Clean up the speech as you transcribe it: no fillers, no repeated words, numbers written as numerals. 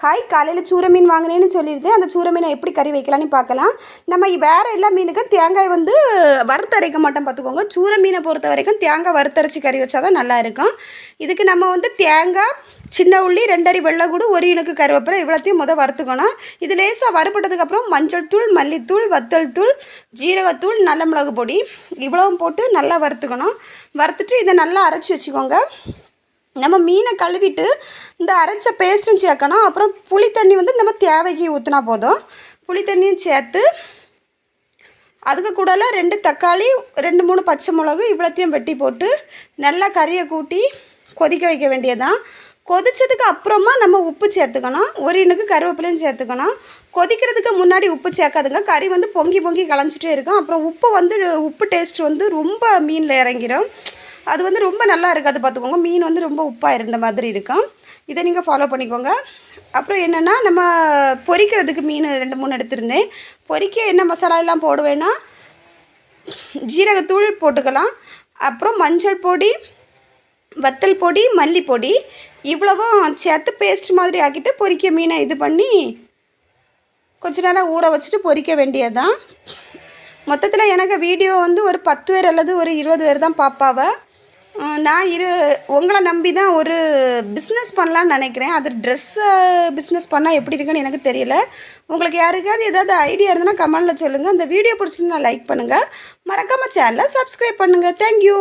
Hi, காலையில் சூரை மீன் வாங்கினேன்னு சொல்லியிருந்தேன். அந்த சூரை மீனை எப்படி கறி வைக்கலான்னு பார்க்கலாம். நம்ம வேறு எல்லா மீனுக்கும் தேங்காய் வறுத்தரைக்க மாட்டோம் பார்த்துக்கோங்க. சூரை மீனை பொறுத்த வரைக்கும் தேங்காய் வறுத்தரைச்சி கறி வச்சா தான் நல்லா இருக்கும். இதுக்கு நம்ம தேங்காய், சின்ன உள்ளி, 2 அரி வெள்ளைக்கூடு, 1 இனுக்கு கருவேப்பிலை இவ்வளோத்தையும் வறுத்துக்கணும். இது லேசாக வறுப்பட்டதுக்கப்புறம் மஞ்சள் தூள், மல்லித்தூள், வத்தல் தூள், ஜீரகத்தூள், நல்ல மிளகு பொடி இவ்வளவும் போட்டு நல்லா வறுத்துக்கணும். வறுத்துட்டு இதை நல்லா அரைச்சி வச்சுக்கோங்க. நம்ம மீனை கழுவிட்டு இந்த அரைச்ச பேஸ்ட்டும் சேர்க்கணும். அப்புறம் புளி தண்ணி நம்ம தேவைக்கு ஊற்றினா போதும். புளி தண்ணியும் சேர்த்து அதுக்கு கூடல 2 தக்காளி, 2-3 பச்சை மிளகு இவ்வளோத்தையும் வெட்டி போட்டு நல்லா கறியை கூட்டி கொதிக்க வைக்க வேண்டியதுதான். கொதித்ததுக்கு அப்புறமா நம்ம உப்பு சேர்த்துக்கணும். 1 இனுக்கு கருவேப்பிலையும் சேர்த்துக்கணும். கொதிக்கிறதுக்கு முன்னாடி உப்பு சேர்க்காதுங்க. கறி பொங்கி பொங்கி கலைஞ்சிட்டே இருக்கும். அப்புறம் உப்பு டேஸ்ட் ரொம்ப மீனில் இறங்கிடும். அது ரொம்ப நல்லா இருக்காது பார்த்துக்கோங்க. மீன் ரொம்ப உப்பாக இருந்த மாதிரி இருக்கும். இதை நீங்கள் ஃபாலோ பண்ணிக்கோங்க. அப்புறம் என்னென்னா, நம்ம பொரிக்கிறதுக்கு மீன் 2-3 எடுத்திருந்தேன். பொரிக்க என்ன மசாலா எல்லாம் போடுவேன்னா, ஜீரகத்தூள் போட்டுக்கலாம். அப்புறம் மஞ்சள் பொடி, வத்தல் பொடி, மல்லிப்பொடி இவ்வளவும் சேர்த்து பேஸ்ட் மாதிரி ஆக்கிட்டு பொரிக்க மீனை இது பண்ணி கொஞ்ச நேரம் ஊற வச்சுட்டு பொரிக்க வேண்டியது தான். மொத்தத்தில் எனக்கு வீடியோ ஒரு 10 பேர் அல்லது ஒரு 20 பேர் தான் பாப்பாவை. நான் உங்களை நம்பி தான் ஒரு பிஸ்னஸ் பண்ணலான்னு நினைக்கிறேன். அது ட்ரெஸ்ஸு பிஸ்னஸ் பண்ணால் எப்படி இருக்குன்னு எனக்கு தெரியல. உங்களுக்கு யாருக்காவது ஏதாவது ஐடியா இருந்ததுன்னா கமெண்டில் சொல்லுங்கள். அந்த வீடியோ பிடிச்சிருந்தா லைக் பண்ணுங்கள். மறக்காமல் சேனலை சப்ஸ்கிரைப் பண்ணுங்கள். தேங்க்யூ.